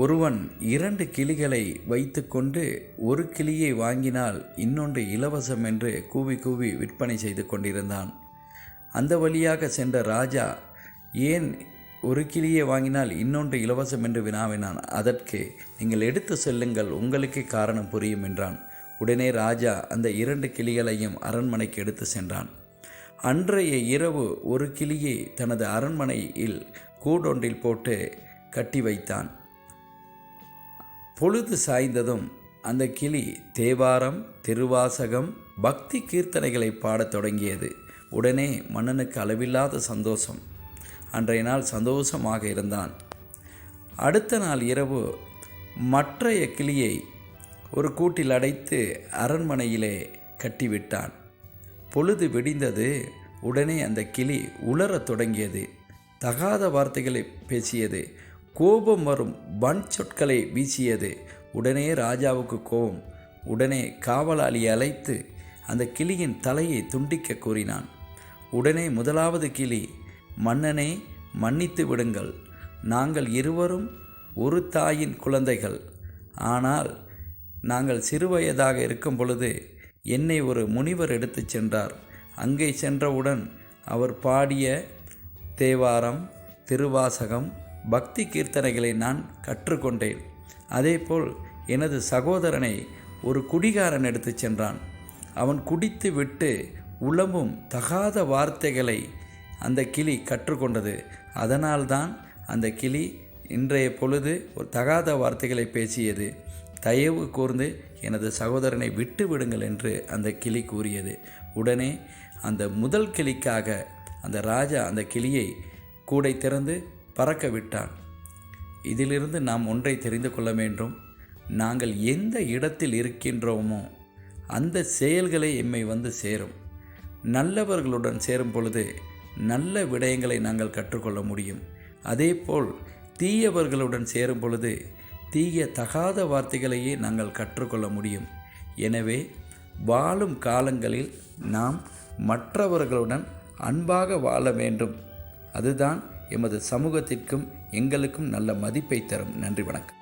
ஒருவன் 2 கிளிகளை வைத்துக்கொண்டு ஒரு கிளியை வாங்கினால் இன்னொன்று இலவசம் என்று கூவி கூவி விற்பனை செய்து கொண்டிருந்தான். அந்த வழியாக சென்ற ராஜா ஏன் ஒரு கிளியை வாங்கினால் இன்னொன்று இலவசம் என்று வினாவினான். அதற்கு நீங்கள் எடுத்து செல்லுங்கள், உங்களுக்கே காரணம் புரியும் என்றான். உடனே ராஜா அந்த 2 கிளிகளையும் அரண்மனைக்கு எடுத்து சென்றான். அன்றைய இரவு ஒரு கிளியை தனது அரண்மனையில் கூடொன்றில் போட்டு கட்டி வைத்தான். பொழுது சாய்ந்ததும் அந்த கிளி தேவாரம், திருவாசகம், பக்தி கீர்த்தனைகளை பாடத் தொடங்கியது. உடனே மன்னனுக்கு அளவில்லாத சந்தோஷம். அன்றைய நாள் சந்தோஷமாக இருந்தான். அடுத்த நாள் இரவு மற்றைய கிளியை ஒரு கூட்டில் அடைத்து அரண்மனையிலே கட்டிவிட்டான். பொழுது விடிந்தது. உடனே அந்த கிளி உலரத் தொடங்கியது. தகாத வார்த்தைகளை பேசியது. கோபம் வரும் வன் சொற்களை வீசியது. உடனே ராஜாவுக்கு கோபம். உடனே காவலாளியை அழைத்து அந்த கிளியின் தலையை துண்டிக்க கூறினான். உடனே முதலாவது கிளி, மன்னனே, மன்னித்து விடுங்கள், நாங்கள் இருவரும் ஒரு தாயின் குழந்தைகள். ஆனால் நாங்கள் சிறுவயதாக இருக்கும் பொழுது என்னை ஒரு முனிவர் எடுத்துச் சென்றார். அங்கே சென்றவுடன் அவர் பாடிய தேவாரம், திருவாசகம், பக்தி கீர்த்தனைகளை நான் கற்றுக்கொண்டேன். அதேபோல் எனது சகோதரனை ஒரு குடிகாரன் எடுத்துச் சென்றான். அவன் குடித்து விட்டு உளமும் தகாத வார்த்தைகளை அந்த கிளி கற்றுக்கொண்டது. அதனால்தான் அந்த கிளி இன்றைய பொழுது ஒரு தகாத வார்த்தைகளை பேசியது. தயவு கூர்ந்து எனது சகோதரனை விட்டு விடுங்கள் என்று அந்த கிளி கூறியது. உடனே அந்த முதல் கிளிக்காக அந்த ராஜா அந்த கிளியை கூடை திறந்து பறக்க விட்டான். இதிலிருந்து நாம் ஒன்றை தெரிந்து கொள்ள வேண்டும். நாங்கள் எந்த இடத்தில் இருக்கின்றோமோ அந்த செயல்களை எம்மை வந்து சேரும். நல்லவர்களுடன் சேரும் பொழுது நல்ல விடயங்களை நாங்கள் கற்றுக்கொள்ள முடியும். அதேபோல் தீயவர்களுடன் சேரும் பொழுது தீய தகாத வார்த்தைகளையே நாங்கள் கற்றுக்கொள்ள முடியும். எனவே வாழும் காலங்களில் நாம் மற்றவர்களுடன் அன்பாக வாழ வேண்டும். அதுதான் எமது சமூகத்திற்கும் எங்களுக்கும் நல்ல மதிப்பை தரும். நன்றி, வணக்கம்.